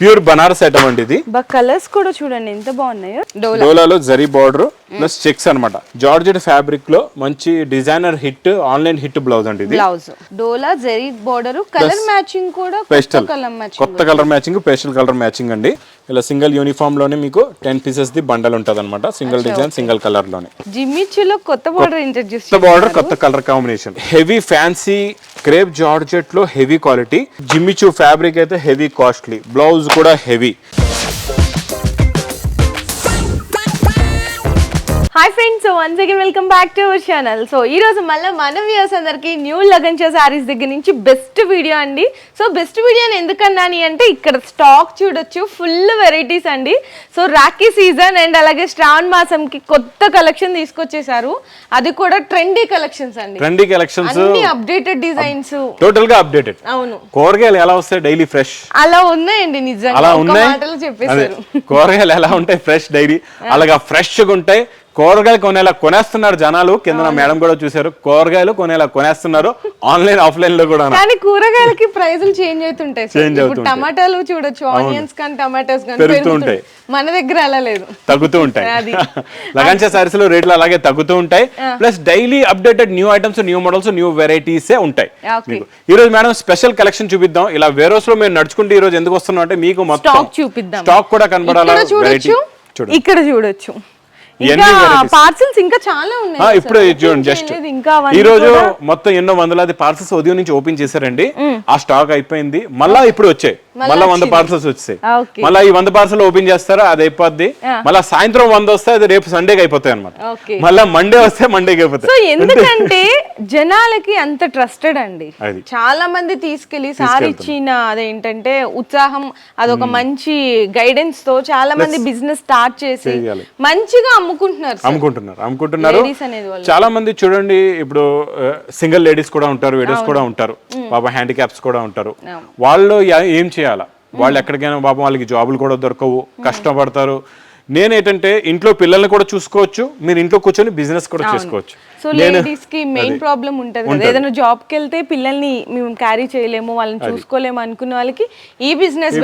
Pure Banaras item అండి ఇది. Colours కూడా చూడండి ఎంత బాగున్నాయో. డోలాలో జరీ బార్డర్ ప్లస్ చెక్స్ అన్నమాట. జార్జెట్ ఫ్యాబ్రిక్ లో మంచి designer hit, online hit blouse అండి ఇది. బ్లౌజ్ డోలా జరీ బార్డర్, కలర్ మ్యాచింగ్ కూడా పేస్టల్ కొత్త colour matching, pastel colour matching అండి. ఇలా సింగిల్ యూనిఫామ్ లోనే మీకు 10 పీసెస్ ది బండల్ ఉంటది అనమాట. సింగిల్ డిజైన్ సింగిల్ కలర్ లోనే. జిమ్మిచ్చులో కొత్త బార్డర్ ఇంట్రడ్యూస్ కొత్త బార్డర్, కొత్త colour combination. Heavy fancy crepe georgette లో హెవీ క్వాలిటీ. జిమ్మిచు ఫ్యాబ్రిక్ అయితే హెవీ కాస్ట్లీ, బ్లౌజ్ కూడా heavy. Hi friends, so once again welcome back to our channel. So ఈ రోజు మళ్ళీ మన వ్యూవర్స్ అందరికి న్యూ లగన్చా శారీస్ దగ్గర నుంచి బెస్ట్ వీడియో అండి. సో బెస్ట్ వీడియోని ఎందుకన్నాని అంటే ఇక్కడ స్టాక్ చూడొచ్చు, ఫుల్ వెరైటీస్ అండి. సో రాఖీ సీజన్ అండ్ అలాగే శ్రావణ మాసంకి కొత్త కలెక్షన్ తీసుకొచ్చేసారు, అది కూడా ట్రెండీ కలెక్షన్స్ అండి. ట్రెండీ కలెక్షన్స్, అన్ని అప్డేటెడ్ డిజైన్స్, టోటల్ గా అప్డేటెడ్. అవును, కూరగాయలు ఎలా వస్తాయి డైలీ ఫ్రెష్ అలా ఉన్నాయండి. నిజంగా అలా ఒక ఉన్నాయి. మాటలో చెప్పేశారు. కూరగాయలు ఎలా ఉంటాయి ఫ్రెష్ డైలీ, అలాగా ఫ్రెష్ గా ఉంటాయి. కూరగాయలు కొనేలా కొనేస్తున్నారు జనాలు. కింద మేడం కూడా చూసారు, కూరగాయలు కొనేలా కొనేస్తున్నారు ఆన్లైన్ ఆఫ్లైన్ లో కూడా. కానీ కూరగాయలకి ప్రైజులు చేంజ్ అవుతుంటాయి. ఇప్పుడు టమాటాలు చూడొచ్చు, ఆనియన్స్ కానీ టమాటోస్ కానీ పెరుగుతూ ఉంటాయి. మన దగ్గర అలా లేదు, తగ్గుతూ ఉంటాయి. లగన్చా సారీస్ లో రేట్లు అలాగే తగ్గుతూ ఉంటాయి. Plus daily updated new items, new models, new varieties ఉంటాయి. ఈ రోజు మేడం స్పెషల్ కలెక్షన్ చూపిద్దాం. ఇలా వేరోస్ లో మేము నడుచుకుంటే ఈ రోజు ఎందుకు వస్తున్నాం అంటే మీకు మొత్తం స్టాక్ చూపిద్దాం. స్టాక్ కూడా కనబడాలి. ఇక్కడ చూడొచ్చు, పార్సల్స్ ఇంకా చాలా ఉన్నాయి. ఇప్పుడు చూడండి, జస్ట్ ఈ రోజు మొత్తం ఎన్నో వందలాది పార్సల్స్ ఉదయం నుంచి ఓపెన్ చేశారండి. ఆ స్టాక్ అయిపోయింది, మళ్ళా ఇప్పుడు వచ్చాయి. మళ్ళా 100 పార్సల్స్ వచ్చాయి. మళ్ళీ ఈ 100 పార్సల్ ఓపెన్ చేస్తారా, అది అయిపోద్ది. మళ్ళీ సాయంత్రం 100 వస్తాయి, అది రేపు సండేకి అయిపోతాయి అనమాట. మళ్ళీ మండే వస్తే మండేకి అయిపోతాయి. ఎందుకంటే జనాలకి అంత ట్రస్టెడ్ అండి. చాలా మంది తీసుకెళ్లి సారీ ఇచ్చిన అదేంటంటే ఉత్సాహం, అదొక మంచి గైడెన్స్ తో చాలా మంది బిజినెస్ స్టార్ట్ చేసి మంచిగా అమ్ముకుంటున్నారు. చాలా మంది చూడండి, ఇప్పుడు సింగిల్ లేడీస్ కూడా ఉంటారు, విడోస్ కూడా ఉంటారు, పాపం హ్యాండిక్యాప్స్ కూడా ఉంటారు. వాళ్ళు ఏం చేయాలా, వాళ్ళు ఎక్కడికైనా పాపం వాళ్ళకి జాబులు కూడా దొరకవు, కష్టపడతారు. నేనేంటంటే ఇంట్లో పిల్లల్ని కూడా చూసుకోవచ్చు, మీరు ఇంట్లో కూర్చొని బిజినెస్ కూడా చేసుకోవచ్చు. సో లేడీస్ కి మెయిన్ ప్రాబ్లం ఉంటది కదా, ఏదైనా జాబ్ కి వెళ్తే పిల్లల్ని మేము క్యారీ చేయలేము, వాళ్ళని చూసుకోలేము అనుకున్న వాళ్ళకి ఈ బిజినెస్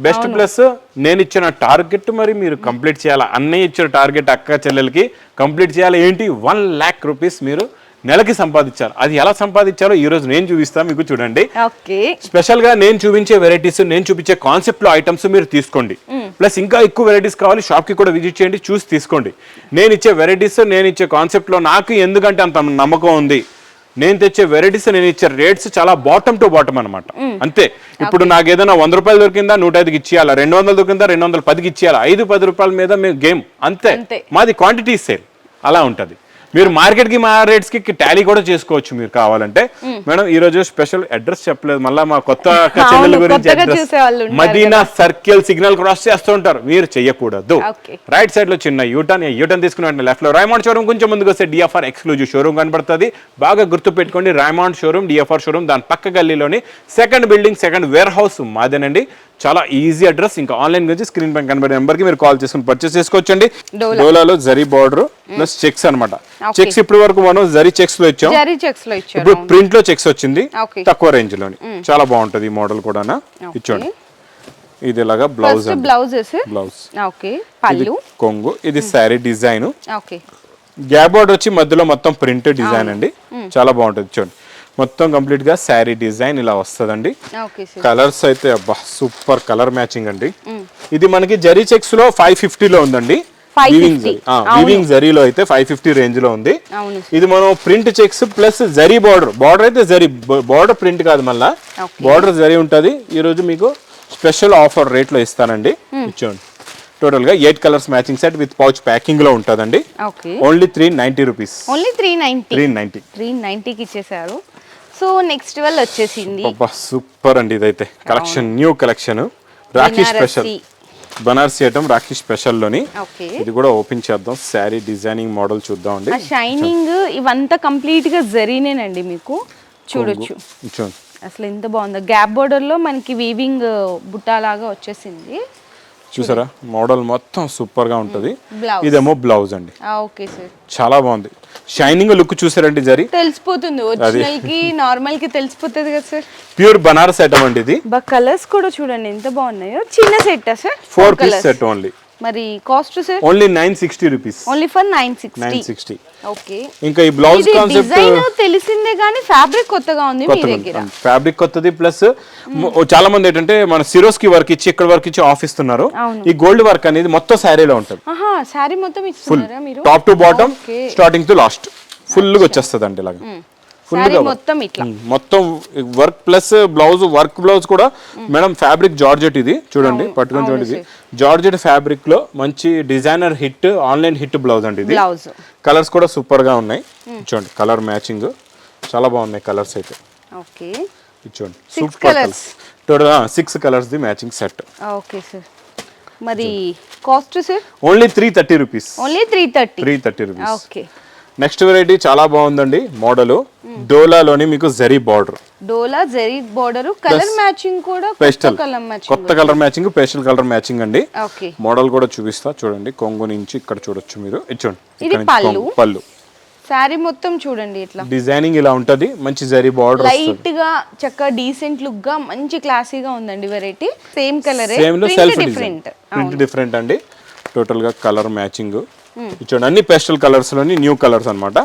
బెస్ట్ ప్లస్ నేను ఇచ్చిన టార్గెట్ మరి మీరు కంప్లీట్ చేయాలి. అన్నయ్య ఇచ్చిన టార్గెట్ అక్క చెల్లెలకి కంప్లీట్ చేయాలి. ఏంటి, 1 lakh రూపీస్ మీరు నెలకి సంపాదించారు. అది ఎలా సంపాదించారో ఈ రోజు నేను చూపిస్తాను మీకు. చూడండి, స్పెషల్ గా నేను చూపించే వెరైటీస్, నేను చూపించే కాన్సెప్ట్ లో ఐటమ్స్ మీరు తీసుకోండి. ప్లస్ ఇంకా ఎక్కువ వెరైటీస్ కావాలి, షాప్ కి కూడా విజిట్ చేయండి, చూసి తీసుకోండి. నేను ఇచ్చే వెరైటీస్, నేను ఇచ్చే కాన్సెప్ట్ లో నాకు ఎందుకంటే అంత నమ్మకం ఉంది. నేను తెచ్చే వెరైటీస్, నేను ఇచ్చే రేట్స్ చాలా బాటమ్ టు బాటమ్ అనమాట. అంతే. ఇప్పుడు నాకు ఏదైనా 100 రూపాయలు దొరికిందా 105కి ఇచ్చేయాలా, 200 దొరికిందా 210కి ఇచ్చేయాలా, 5-10 రూపాయల మీద మేము గేమ్ అంతే. మాది క్వాంటిటీ సేల్ అలా ఉంటది. మీరు మార్కెట్ కి మా రేట్స్ కి టాలీ కూడా చేసుకోవచ్చు మీరు కావాలంటే. మేడం ఈ రోజు స్పెషల్ అడ్రస్ చెప్పలేదు, మళ్ళీ మా కొత్త చెల్లెల గురించి address Madina circle signal cross చేస్తూ ఉంటారు, మీరు చెయ్యకూడదు. రైట్ సైడ్ లో చిన్న యూటర్న్ తీసుకుని లెఫ్ట్ లో రాయమాండ్ షోరూమ్, కొంచెం ముందుకు వస్తే డిఎఫ్ఆర్ ఎక్స్క్లూజివ్ షోరూమ్ కనబడుతుంది. బాగా గుర్తు పెట్టుకోండి, రాయమాండ్ షోరూమ్, డిఎఫ్ఆర్ షోరూమ్, దాని పక్క గల్లీలోని second building, second warehouse మాదేనండి. చాలా ఈజీ అడ్రస్. ఇంకా ఆన్లైన్ గురించి స్క్రీన్ పైన కనబడే నెంబర్ కి మీరు కాల్ చేసుకుని పర్చేస్ చేసుకోవచ్చండి. డోలాలో జరీ బార్డర్ ప్లస్ చెక్స్ అనమాట. చెక్స్ ఇప్పటి వరకు మనం జరీ చెక్స్ లో ఇచ్చాం, ఇప్పుడు ప్రింట్ లో చెక్స్ వచ్చింది తక్కువ రేంజ్ లోని. చాలా బాగుంటది ఈ మోడల్ కూడా. ఇచ్చోండి, ఇది ఇలాగా బ్లౌజ్, కొంగు, ఇది శారీ డిజైన్, గ్యాప్ బోర్డ్ వచ్చి మధ్యలో మొత్తం ప్రింట్ డిజైన్ అండి. చాలా బాగుంటది. చూడండి, మొత్తం కంప్లీట్ గా శారీ డిజైన్ ఇలా వస్తుందండి. కలర్స్ అయితే అబ్బా సూపర్ కలర్ మ్యాచింగ్ అండి. ఇది మనకి జరీ చెక్స్ లో 550 లో ఉందండి. వీవింగ్ జరీలో అయితే 550 రేంజ్ లో ఉంది. ఇది మనం print checks plus zari border అయితే జరీ బార్డర్ ప్రింట్ కాదు, మళ్ళా బార్డర్ జరీ ఉంటది. ఈ రోజు మీకు స్పెషల్ ఆఫర్ రేట్ లో ఇస్తానండి. ఇచ్చోండి, టోటల్ గా 8 colours matching set with pouch packing లో ఉంటదండి. Only 390 rupees. 390 కి ఇచ్చేసారు. సో నెక్స్ట్ వాళ్ళు వచ్చేసింది సూపర్ అండి. ఇదైతే collection, new collection, Rakhi special Banarasi item, Rakhi special లోని. ఇది కూడా ఓపెన్ చేద్దాం, శారీ డిజైనింగ్ మోడల్ చూద్దాం అండి. షైనింగ్ ఇవంతా కంప్లీట్ గా జరీనేనండి. మీకు చూడొచ్చు అసలు ఎంత బాగుందో. గ్యాప్ బోర్డర్ లో మనకి వీవింగ్ బుట్టా లాగా వచ్చేసింది. చూసారా మోడల్ మొత్తం సూపర్ గా ఉంటది. బ్లౌజ్ ఇదేమో బ్లౌజ్ అండి. ఓకే సార్, చాలా బాగుంది. షైనింగ్ లుక్ చూసారండి, జరీ తెలిసిపోతుంది. ఒరిజినల్ కి నార్మల్ కి తెలిసిపోతుంది కదా సార్. ప్యూర్ బనారస్ ఐటమ్ అండి ఇది. కలర్స్ కూడా చూడండి ఎంత బాగున్నాయో. చిన్న set sir, 4 piece set only. మరి cost sir only 960 rupees. Only for 960. 960. Okay. ఇంకా ఈ బ్లౌజ్ కాన్సెప్ట్ డిజైన్ తెలిసిందే కానీ ఫ్యాబ్రిక్ కొత్తగా ఉంది మీ దగ్గర. ఫ్యాబ్రిక్ కొత్తది, ప్లస్ చాలా మంది ఏంటంటే మన సిరోస్ కి వర్క్ ఇచ్చి ఇక్కడ వర్క్ ఇచ్చి ఆఫ్ ఇస్తున్నారు. ఈ గోల్డ్ వర్క్ అనేది మొత్తం శారీలో ఉంటుంది. శారీ మొత్తం ఇస్తున్నారా మీరు? Top to bottom, starting to last full గా వచ్చేస్తుంది అండి ఇలాగా. మొత్తం ఇట్లా మొత్తం work plus blouse, work blouse కూడా మేడం ఫ్యాబ్రిక్ జార్జెట్ ఇది చూడండి, పట్టుకొని చూడండి. ఇది జార్జెట్ ఫ్యాబ్రిక్ లో మంచి designer hit, online hit blouse అండి ఇది. కలర్స్ కూడా సూపర్ గా ఉన్నాయి చూడండి, కలర్ మ్యాచింగ్ చాలా బాగున్నాయి కలర్స్ అయితే. ఓకే చూడండి super colours, 6 colours the matching set. Okay sir, మరి cost sir? Only 330 rupees. Only 330 rupees. Okay. Next variety చాలా బాగుందండి మోడల్, డోలాలోని మీకు zari border. Dola zari border, colour matching కూడా కొత్త colour matching, pastel colour matching అండి. ఓకే. మోడల్ కూడా చూపిస్తా చూడండి, కొంగు నుంచి ఇక్కడ చూడొచ్చు మీరు. ఇది పళ్ళు. సారీ మొత్తం చూడండి ఇట్లా డిజైనింగ్ ఇలా ఉంటది, మంచి జరీ బార్డర్, లైట్ గా చక్కగా డీసెంట్ లుక్ గా మంచి క్లాసీగా ఉందండి వెరైటీ. సేమ్ కలర్, సేమ్ లో సెల్ఫ్ డిఫరెంట్, ప్రింట్ డిఫరెంట్ అండి. టోటల్ గా కలర్ మ్యాచింగ్ చూడండి, అన్ని పేస్టల్ కలర్స్ లోని న్యూ కలర్స్ అన్నమాట.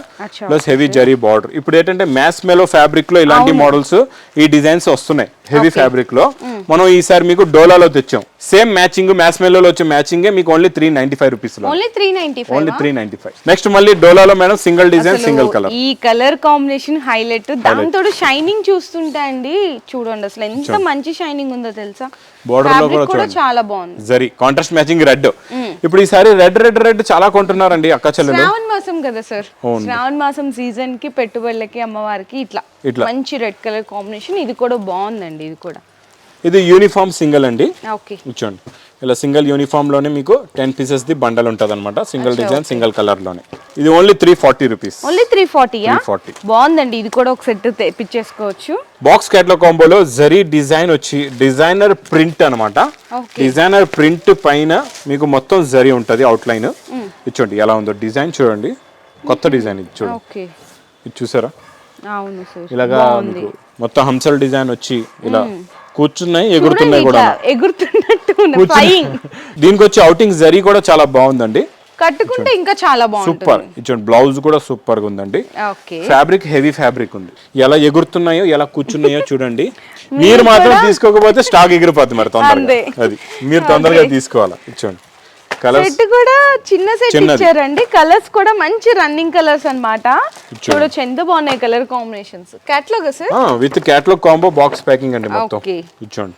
Plus heavy zari border. ఇప్పుడు ఏంటంటే మ్యాస్ మెలో ఫ్యాబ్రిక్ లో ఇలాంటి మోడల్స్, ఈ డిజైన్స్ వస్తున్నాయి హెవీ ఫ్యాబ్రిక్ లో. మనం ఈసారి మీకు డోలాలో తెచ్చాం. సేమ్ మ్యాచింగ్, మ్యాస్ మెలోలో వచ్చే మ్యాచింగ్ మీకు ఓన్లీ 395 రూపీస్ లో. ఓన్లీ 395. నెక్స్ట్ మళ్ళీ డోలాలో madam single design, single colour. ఈ కలర్ కాంబినేషన్ హైలైట్. దాంతో షైనింగ్ చూస్తుంటే అండి చూడండి అసలు ఎంత మంచి షైనింగ్ ఉందో తెలుసా. బోర్డర్ లో కూడా చాలా బాగుంది. Zari contrast matching red. ఇప్పుడు ఈసారి రెడ్ చాలా కొంటున్నారండి అక్క చెల్లెలు. శ్రావణ మాసం కదా సార్, శ్రావణ మాసం సీజన్ కి పెట్టుబడులకి అమ్మవారికి ఇట్లా మంచి రెడ్ కలర్ కాంబినేషన్. ఇది కూడా బాగుందండి. ఇది యూనిఫామ్ సింగిల్ అండి. ఓకే. చూడండి ఇలా సింగిల్ యూనిఫామ్ లోనే మీకు 10 పీసెస్ ది బండల్ ఉంటది అనమాట, సింగిల్ డిజైన్ సింగిల్ కలర్ లోనే. ఇది ఓన్లీ 340 రూపీస్. ఓన్లీ 340. బాగుందండి, ఇది కూడా ఒక సెట్ తెప్పించేసుకోవచ్చు. బాక్స్ క్యాటలాగ్ కాంబోలో జరీ డిజైన్ వచ్చి డిజైనర్ ప్రింట్ అనమాట. డిజైనర్ ప్రింట్ పైన మీకు మొత్తం జరీ ఉంటది అవుట్ లైన్. చూడండి ఎలా ఉందో డిజైన్, చూడండి కొత్త డిజైన్ ఇది చూడండి. ఇది చూసారా? అవును సార్, ఇలాగా మీకు మొత్తం హంసల్ డిజైన్ వచ్చి ఇలా కూర్చున్నాయి, ఎగురుతున్నాయి కూడా, ఎగురుతున్నట్టు. దీనికి వచ్చి అవుటింగ్ జరీ కూడా చాలా బాగుందండి. కట్టుకుంటే ఇంకా చాలా బాగుంటుంది. సూపర్. ఇచ్చండి బ్లౌజ్ కూడా సూపర్ గా ఉందండి. ఫ్యాబ్రిక్ హెవీ ఫ్యాబ్రిక్ ఉంది. ఎలా ఎగురుతున్నాయో ఎలా కూర్చున్నాయో చూడండి. మీరు మాత్రం తీసుకోకపోతే స్టాక్ ఎగిరిపోతుంది మరి తొందరగా. అది మీరు తొందరగా తీసుకోవాలా. ఇచ్చండి సెట్ కూడా చిన్న సెట్ ఇచ్చారండి. కలర్స్ కూడా మంచి రన్నింగ్ కలర్స్ అన్నమాట. చూడొచ్చు ఎంత బాగున్నాయి colour combinations. Catalogue sir, with catalogue combo box packing అండి మొత్తం. ఇచ్చండి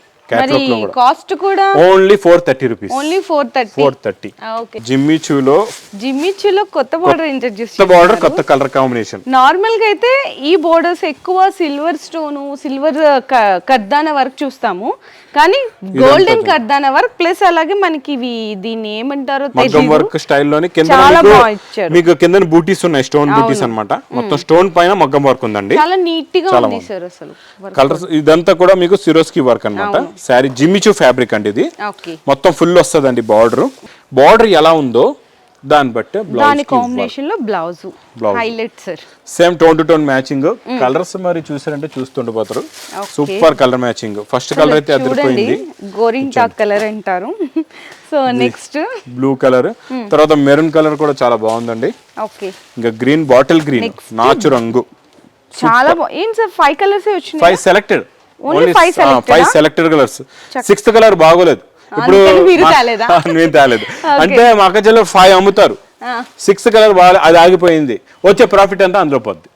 కాస్ట్ కూడా ఓన్లీ 430 రూపీస్. ఓన్లీ 430. ఓకే. జిమ్మిచూలో కొత్త బోర్డర్ ఇంట్రడ్యూస్, కొత్త బోర్డర్, కొత్త కలర్ కాంబినేషన్. నార్మల్ గా అయితే ఈ బోర్డర్స్ ఎక్కువ సిల్వర్ స్టోన్, సిల్వర్ కర్దానా వర్క్ చూస్తాము, కానీ గోల్డెన్ కర్దానా వర్క్ ప్లస్ అలాగే మనకి ఇవి దీన్ని ఏమంటారో మగ్గం వర్క్ స్టైల్ లోని మీకు కింద బూటీస్ ఉన్నాయి, స్టోన్ బూటీస్ అన్నమాట. మొత్తం స్టోన్ పైన మగ్గం వర్క్ ఉందండి, చాలా నీట్ గా ఉంది సార్. అసలు కలర్స్ ఇదంతా కూడా మీకు సిరోస్కి వర్క్ అన్నమాట. సారీ జిమ్మిచూ ఫ్యాబ్రిక్ అండి ఇది. మొత్తం ఫుల్ వస్తుందండి బార్డర్ ఎలా ఉందో దాన్ని బట్టి దాని కాంబినేషన్ లో blouse highlight sir. Same tone to tone matching. Colours మరి చూసారంటే చూస్తుండిపోతారు. Super colour matching. First colour అయితే అదిరిపోయింది, గోరింటాక్ కలర్ అంటారు. సో నెక్స్ట్ బ్లూ కలర్, తర్వాత మెరూన్ కలర్ కూడా చాలా బాగుందండి. ఓకే. ఇంకా గ్రీన్, బాటిల్ గ్రీన్, నాచు రంగు చాలా ఏం సార్ 5 కలర్స్ వచ్చినాయి. 5 selected, only 5 selected colours. 6th colour బాగోలేదు. ఇప్పుడు నేను తేలేదు అంటే మా అక్క చెల్లెలు 5 అమ్ముతారు, 6th కలర్ అది ఆగిపోయింది. వచ్చే ప్రాఫిట్ అంతా అందులో పోద్ది.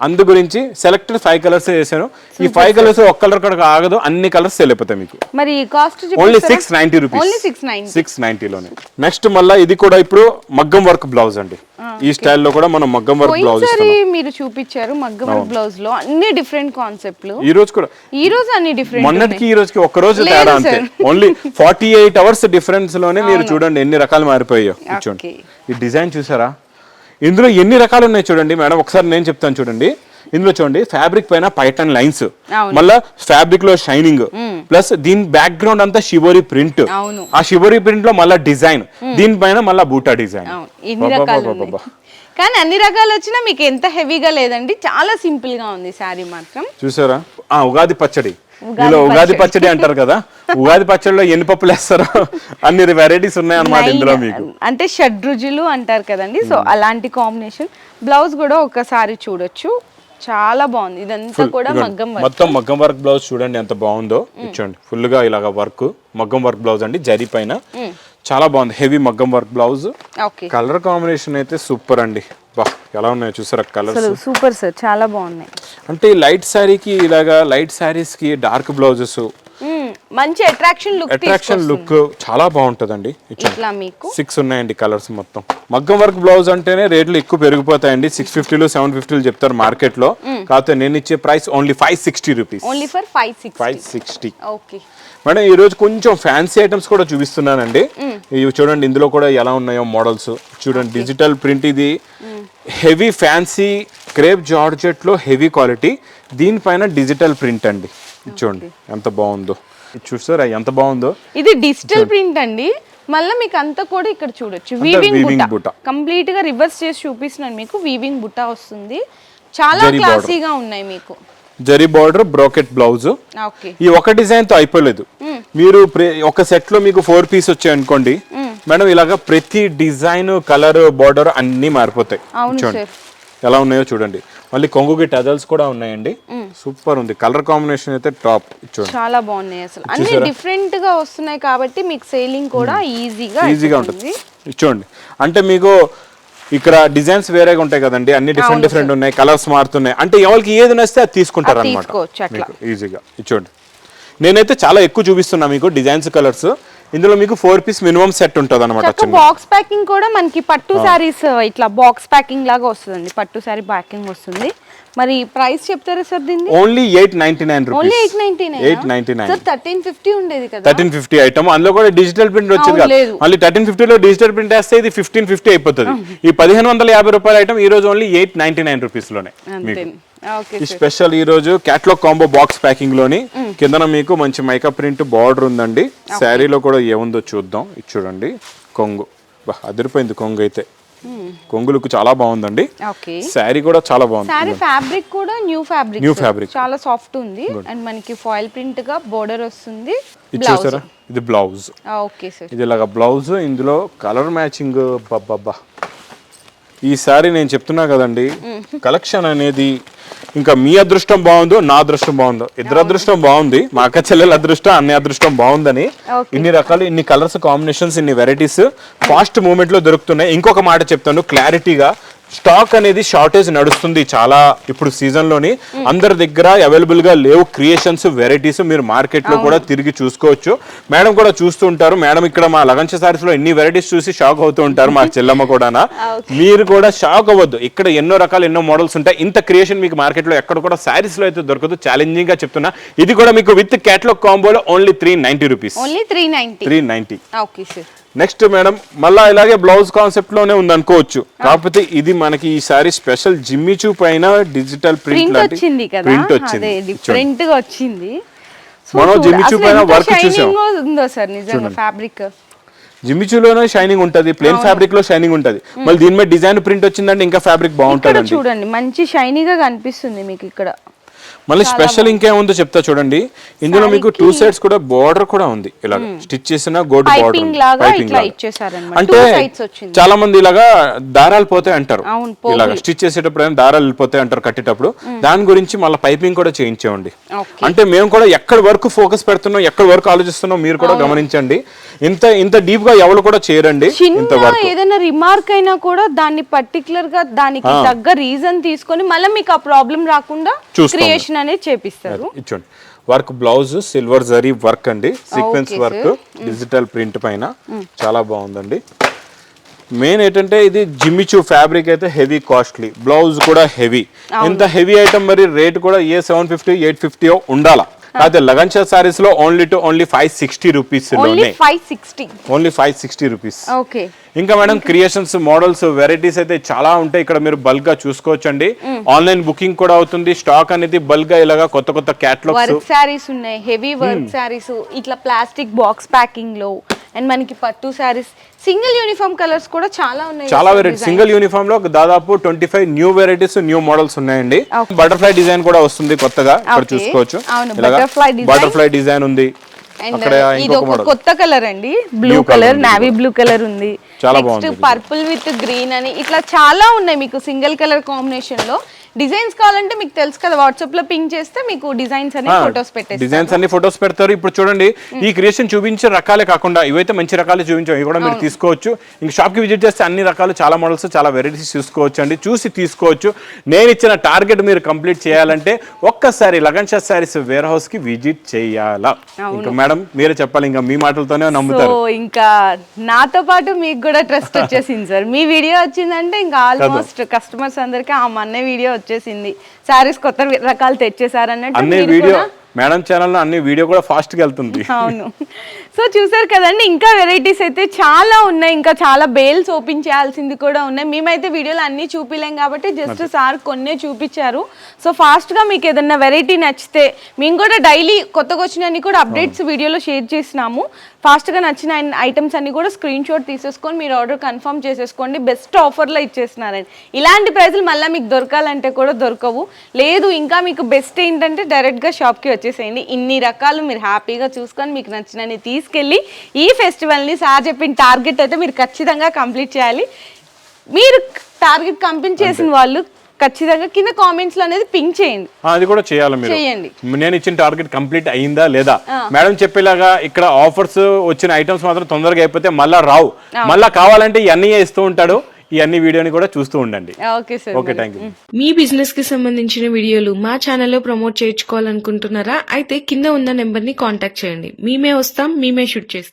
అందు గురించి సెలెక్టెడ్ 5 కలర్స్ చేశాను. ఈ 5 కలర్స్ ఒక్క కలర్ కూడా ఆగదు, అన్ని కలర్స్ వెళ్ళిపోతాయి మీకు. మరి కాస్ట్ ఓన్లీ 690 రూపీస్. 690 లోనే. నెక్స్ట్ మళ్ళీ ఇది కూడా ఇప్పుడు మగ్గం వర్క్ బ్లౌజ్ అండి. ఈ స్టైల్లో కూడా మనం మగ్గం వర్క్ బ్లౌజ్ మీరు చూపించారు. మగ్గం వర్క్ బ్లౌజ్ లో అన్ని డిఫరెంట్ కాన్సెప్ట్లు. ఈ రోజు కూడా అన్ని డిఫరెంట్. మొన్నటికి ఈ రోజుకి ఒక్క రోజు తేడా అంతే. ఓన్లీ 48 అవర్స్ డిఫరెన్స్ లోనే మీరు చూడండి ఎన్ని రకాలు మారిపోయాయో. చూడండి ఈ డిజైన్ చూసారా? ఇందులో ఎన్ని రకాలు ఉన్నాయి చూడండి మేడం. ఒకసారి నేను చెప్తాను చూడండి. ఇందులో చూడండి ఫ్యాబ్రిక్ పైన పైటన్ లైన్స్, అవును. మళ్ళా ఫ్యాబ్రిక్ లో షైనింగ్, ప్లస్ దీని బ్యాక్గ్రౌండ్ అంతా షివోరి ప్రింట్, అవును. ఆ షివోరి ప్రింట్ లో మళ్ళా డిజైన్, దీనిపైన మళ్ళా బూటా డిజైన్. ఇన్ని రకాలు ఉన్నాయి. కానీ అన్ని రకాలు వచ్చినా మీకు ఎంత హెవీగా లేదండి, చాలా సింపుల్ గా ఉంది శారీ మాత్రం. చూసారా ఉగాది పచ్చడి, ఇలా ఉగాది పచ్చడి అంటారు కదా, ఉగాది పచ్చడిలో ఎన్ని పప్పులు వేస్తారో అన్ని వెరైటీస్ ఉన్నాయి అన్నమాట ఇందులో మీకు. అంటే షడ్రుచులు అంటారు కదండి, సో అలాంటి కాంబినేషన్. బ్లౌజ్ కూడా ఒకసారి చూడొచ్చు, చాలా బాగుంది. ఇదంతా కూడా మగ్గం వర్క్, మొత్తం మగ్గం వర్క్ బ్లౌజ్ చూడండి ఎంత బాగుందో. ఇచ్చండి ఫుల్ గా ఇలాగా వర్క్, మగ్గం వర్క్ బ్లౌజ్ అండి, జరీ పైన చాలా బాగుంది, హెవీ మగ్గం వర్క్ బ్లౌజ్. కలర్ కాంబినేషన్ అయితే సూపర్ అండి, బా ఎలా ఉన్నాయో చూసారా కలర్స్, సూపర్ సార్, చాలా బాగున్నాయి. అంటే లైట్ శారీకి ఇలాగా, లైట్ శారీస్ కి డార్క్ బ్లౌజెస్ మంచి అట్రాక్షన్ లుక్ చాలా బాగుంటదండి. ఇట్లా మీకు 6 ఉన్నాయండి కలర్స్. మొత్తం మగ్గం వర్క్ బ్లౌజ్ అంటేనే రేట్లు ఎక్కువ పెరిగిపోతాయండి, 650 750 చెప్తారు మార్కెట్ లో, కాకపోతే నేను ఇచ్చే price only 560 rupees. Only for 560. Okay madam, ఈ రోజు కొంచెం ఫ్యాన్సీ ఐటమ్స్ కూడా చూపిస్తున్నానండి. ఇవి చూడండి ఇందులో కూడా ఎలా ఉన్నాయో మోడల్స్ చూడండి. డిజిటల్ ప్రింట్, ఇది హెవీ ఫ్యాన్సీ క్రేప్ జార్జెట్ లో హెవీ క్వాలిటీ, దీనిపైన డిజిటల్ ప్రింట్ అండి. చూడండి ఎంత బాగుందో, చూసారా ఎంత బాగుందో. ఇది డిజిటల్ ప్రింట్ అండి, మళ్ళీ మీకు అంతా కూడా ఇక్కడ చూడొచ్చు వీవింగ్ బుట్ట, కంప్లీట్ గా రివర్స్ చేసి చూపిస్తున్నాను మీకు. వీవింగ్ బుట్ట వస్తుంది, చాలా క్లాసీగా ఉన్నాయి మీకు. Zari border, brocade blouse. ఈ ఒక డిజైన్ తో అయిపోలేదు, మీరు ఒక సెట్ లో మీకు 4 పీస్ వచ్చాయి అనుకోండి మేడం, ఇలాగా ప్రతి డిజైన్, కలర్, బార్డర్ అన్ని మారిపోతాయి. చూడండి ఎలా ఉన్నాయో చూడండి. మళ్ళీ కొంగుకి టజల్స్ కూడా ఉన్నాయండి, సూపర్ ఉంది. కలర్ కాంబినేషన్ అయితే టాప్. చూడండి చాలా బాగున్నాయి, అసలు అన్ని డిఫరెంట్ గా వస్తున్నాయి కాబట్టి మీకు సేలింగ్ కూడా ఈజీగా ఉంటుంది. చూడండి అంటే మీకు ఇక్కడ డిజైన్స్ వేరేగా ఉంటాయి కదండి, అన్ని డిఫరెంట్ ఉన్నాయి, కలర్స్ మారుతున్నాయి, అంటే ఎవరికి ఏది నచ్చితే అది తీసుకుంటారు అనమాట ఈజీగా. చూడండి నేనైతే చాలా ఎక్కువ చూపిస్తున్నా మీకు డిజైన్స్, కలర్స్. ఇందులో మీకు 4 పీస్ మినిమం సెట్ ఉంటుంది అనమాట. బాక్స్ ప్యాకింగ్ కూడా మనకి పట్టు సారీస్ ఇట్లా బాక్స్ ప్యాకింగ్ లాగా వస్తుందండి, పట్టు సారీ ప్యాకింగ్ వస్తుంది. మరి ప్రైస్ చెప్తారా సార్ దీన్ని? Only 899 rupees. ఓన్లీ 899. సార్ 1350 ఉండేది కదా, 1350 ఐటమ్, అందులో కూడా డిజిటల్ ప్రింట్ వచ్చింది కదా. మళ్ళీ 1350 లో డిజిటల్ ప్రింట్ వేస్తే ఇది 1550 అయిపోతుంది. ఈ 1550 రూపాయల ఐటమ్ ఈ రోజు ఓన్లీ 899 రూపీస్ లోనే. ఈ స్పెషల్ ఈ రోజు క్యాట్లాగ్ కాంబో బాక్స్ ప్యాకింగ్ లోని కింద మీకు మంచి మైకా ప్రింట్ బార్డర్ ఉందండి. శారీలో కూడా ఏముందో చూద్దాం. ఇది చూడండి కొంగు, అదిరిపోయింది కొంగు అయితే, కొంగులకు చాలా బాగుందండి. శారీ కూడా చాలా బాగుంది. శారీ ఫ్యాబ్రిక్ కూడా న్యూ ఫ్యాబ్రిక్ చాలా సాఫ్ట్ ఉంది, అండ్ మనకి ఫాయిల్ ప్రింట్ గా బోర్డర్ వస్తుంది. ఇది చూసారా, ఇది బ్లౌజ్. ఇది ఇలాగా బ్లౌజ్, ఇందులో కలర్ మ్యాచింగ్. బాబా ఈ సారీ నేను చెప్తున్నా కదండి, కలెక్షన్ అనేది ఇంకా మీ అదృష్టం బాగుందో నా అదృష్టం బాగుందో, ఇద్దరు అదృష్టం బాగుంది. మా అక్క చెల్లెల అదృష్టం, అన్ని అదృష్టం బాగుందని ఇన్ని రకాలు, ఇన్ని కలర్స్ కాంబినేషన్స్, ఇన్ని వెరైటీస్ ఫాస్ట్ మూమెంట్ లో దొరుకుతున్నాయి. ఇంకొక మాట చెప్తాను క్లారిటీగా, స్టాక్ అనేది షార్టేజ్ నడుస్తుంది చాలా ఇప్పుడు సీజన్ లోని, అందరి దగ్గర అవైలబుల్ గా లేవు క్రియేషన్స్, వెరైటీస్. మీరు మార్కెట్ లో కూడా తిరిగి చూసుకోవచ్చు. మేడం కూడా చూస్తూ ఉంటారు. మేడం ఇక్కడ మా లగంచ సారీస్ లో ఎన్ని వెరైటీస్ చూసి షాక్ అవుతూ ఉంటారు, మా చెల్లమ్మ కూడా. మీరు కూడా షాక్ అవ్వద్దు, ఇక్కడ ఎన్నో రకాలు, ఎన్నో మోడల్స్ ఉంటాయి. ఇంత క్రియేషన్ మీకు మార్కెట్ లో ఎక్కడ కూడా సారీస్ లో అయితే దొరకదు, ఛాలెంజింగ్ గా చెప్తున్నా. ఇది కూడా మీకు విత్ క్యాటలాగ్ కాంబోలో ఓన్లీ 390 రూపీస్. 390. నెక్స్ట్ మేడం మళ్ళా ఇలాగే బ్లౌజ్ కాన్సెప్ట్ లోనే ఉంది అనుకోవచ్చు, కాకపోతే ఇది మనకి ఈ సారీ స్పెషల్ జిమ్మిచూ పైన డిజిటల్ ప్రింట్ వచ్చింది కదా, డిఫరెంట్ గా వచ్చింది. మనం జిమ్మిచూ పైన వర్క్ చూసాం. ఫ్యాబ్రిక్ జిమ్మిచూలోనే షైనింగ్ ఉంటది, ప్లేన్ ఫ్యాబ్రిక్ లో షైనింగ్ ఉంటది, మళ్ళీ దీని మీద డిజైన్ ప్రింట్ వచ్చిందంటే ఇంకా ఫ్యాబ్రిక్ బాగుంటది. చూడండి మంచి షైనీగా కనిపిస్తుంది మీకు ఇక్కడ. మళ్ళీ స్పెషల్ ఇంకేముందో చెప్తా చూడండి. ఇందులో మీకు 2 సైడ్స్ కూడా బోర్డర్ కూడా ఉంది, ఇలా స్టిచ్ చేసిన గోల్డ్ బోర్డర్. అంటే చాలా మంది ఇలాగా దారాలు పోతాయి అంటారు, ఇలాగా స్టిచ్ చేసేటప్పుడు దారాలు వెళ్ళిపోతాయి అంటారు కట్టేటప్పుడు. దాని గురించి మళ్ళీ పైపింగ్ కూడా చేయించేవండి. అంటే మేము కూడా ఎక్కడి వరకు ఫోకస్ పెడుతున్నాం, ఎక్కడి వరకు ఆలోచిస్తున్నాం మీరు కూడా గమనించండి. ఇంత డీప్ గా ఎవరు కూడా చేయరండి. ఏదైనా రిమార్క్ అయినా కూడా దాన్ని పర్టికులర్ గా దానికి తగ్గ రీజన్ తీసుకొని మళ్ళీ మీకు ఆ ప్రాబ్లం రాకుండా క్రియేషన్ అనేది చేపిస్తారు. ఇచ్చండి work blouse silver zari work అండి, సీక్వెన్స్ వర్క్, డిజిటల్ ప్రింట్ పైన చాలా బాగుందండి. మెయిన్ ఏంటంటే ఇది జిమ్మిచూ ఫ్యాబ్రిక్ అయితే హెవీ కాస్ట్లీ, బ్లౌజ్ కూడా హెవీ. ఇంత హెవీ ఐటమ్ మరి రేట్ కూడా 750 850 ఉండాలా. అయితే లగన్షా సారీస్ లో ఓన్లీ 560 రూపీస్ ఓన్లీ లోనే 560. Only 560 rupees. ఓకే. ఇంకా మేడం క్రియేషన్స్, మోడల్స్, వెరైటీస్ అయితే చాలా ఉంటాయి. ఇక్కడ మీరు బల్క్ గా చూసుకోవచ్చండి. ఆన్లైన్ బుకింగ్ కూడా అవుతుంది. స్టాక్ అనేది బల్క్ గా ఇలాగా కొత్త క్యాటలాగ్స్, వర్క్ సారీస్ ఉన్నాయి, హెవీ వర్క్ సారీస్, ఇట్లా ప్లాస్టిక్ బాక్స్ ప్యాకింగ్ లో, అండ్ మనకి పట్టు సారీస్, సింగిల్ యూనిఫామ్ కలర్స్ కూడా చాలా ఉన్నాయి. చాలా వెరైటీ సింగిల్ యూనిఫామ్ లో దాదాపు 25 న్యూ వెరైటీస్, న్యూ మోడల్స్ ఉన్నాయండి. బటర్ఫ్లై డిజైన్ కూడా వస్తుంది కొత్తగా, ఇక్కడ చూసుకోవచ్చు. బటర్ఫ్లై డిజైన్ ఉంది. అండ్ ఇది ఒక కొత్త కలర్ అండి, blue colour, navy blue colour ఉంది. చాలా బాగుంది. పర్పుల్ విత్ గ్రీన్ అని ఇట్లా చాలా ఉన్నాయి మీకు సింగిల్ కలర్ కాంబినేషన్ లో. డిజైన్స్ కావాలంటే మీకు తెలుసు కదా, వాట్సాప్ లో పింక్ చేస్తే మీకు డిజైన్స్ అన్ని ఫొటోస్ పెట్టేస్తారు. డిజైన్స్ అన్ని ఫొటోస్ పెడతారు. ఇప్పుడు చూడండి, ఈ క్రియేషన్ చూపించే రకాలే కాకుండా ఇవైతే మంచి రకాలు చూపించాం, ఇవి కూడా మీరు తీసుకోవచ్చు. ఇంక షాప్ కి విజిట్ చేస్తే అన్ని రకాలు, చాలా మోడల్స్, చాలా వెరైటీస్ చూసుకోవచ్చు అండి, చూసి తీసుకోవచ్చు. నేను ఇచ్చిన టార్గెట్ మీరు కంప్లీట్ చేయాలంటే ఒక్కసారి లగన్షా సారీస్ వేర్ హౌస్ కి విజిట్ చేయాలా. ఇంకా మేడం మీరే చెప్పాలి, ఇంకా మీ మాటలతోనే నమ్ముతారు. సో ఇంకా నాతో పాటు మీకు కూడా ట్రస్ట్ వచ్చేసింది సార్. మీ వీడియో వచ్చిందంటే ఇంకా ఆల్మోస్ట్ కస్టమర్స్ అందరికి ఆ మొన్న వీడియో వచ్చేసింది, సారీస్ కొత్త రకాలు తెచ్చేసారన్నట్టు. అన్ని వీడియో మేడం ఛానల్ లో అన్ని వీడియో కూడా ఫాస్ట్ గా వెళ్తుంది. అవును. సో చూసారు కదండి, ఇంకా వెరైటీస్ అయితే చాలా ఉన్నాయి, ఇంకా చాలా బేల్స్ ఓపెన్ చేయాల్సింది కూడా ఉన్నాయి. మేమైతే వీడియోలో అన్ని చూపిలేం కాబట్టి జస్ట్ సార్ కొన్నే చూపించారు. సో ఫాస్ట్ గా మీకు ఏదన్నా వెరైటీ నచ్చితే, మేము కూడా డైలీ కొత్తగా వచ్చినన్ని కూడా అప్డేట్స్ వీడియోలో షేర్ చేసినాము. ఫాస్ట్ గా నచ్చిన ఐటమ్స్ అన్ని కూడా స్క్రీన్ షాట్ తీసేసుకొని మీరు ఆర్డర్ కన్ఫర్మ్ చేసేసుకోండి. బెస్ట్ ఆఫర్లో ఇచ్చేస్తున్నారండి. ఇలాంటి ప్రైజులు మళ్ళీ మీకు దొరకాలంటే కూడా దొరకవు. లేదు ఇంకా మీకు బెస్ట్ ఏంటంటే డైరెక్ట్ గా షాప్ కి వచ్చేసేయండి. ఇన్ని రకాలు మీరు హ్యాపీగా చూసుకొని మీకు నచ్చినవి తీసుకెళ్ళి ఈ ఫెస్టివల్ని సార్ చెప్పిన టార్గెట్ అయితే మీరు ఖచ్చితంగా కంప్లీట్ చేయాలి. మీరు టార్గెట్ కంప్లీట్ చేసిన వాళ్ళు ఖచ్చితంగా కింద కామెంట్స్ లో అనేది పింక్ చేయండి. అది కూడా చేయాలి మీరు. చేయండి. నేను ఇచ్చిన టార్గెట్ కంప్లీట్ అయిందా లేదా. మేడం చెప్పేలాగా ఇక్కడ ఆఫర్స్ వచ్చిన ఐటమ్స్ మాత్రం తొందరగా అయిపోతే మళ్ళా రావు. మళ్ళా కావాలంటే ఇవన్నీ ఇస్తూ ఉంటాడు. ఈ అన్ని వీడియోని కూడా చూస్తూ ఉండండి. Okay sir. Okay, thank you. Me business కి సంబంధించిన వీడియోలు మా ఛానల్లో ప్రమోట్ చేయించుకోవాలనుకుంటున్నారా? అయితే కింద ఉన్న నెంబర్ ని కాంటాక్ట్ చేయండి. మేమే వస్తాం, మేమే షూట్ చేస్తాం.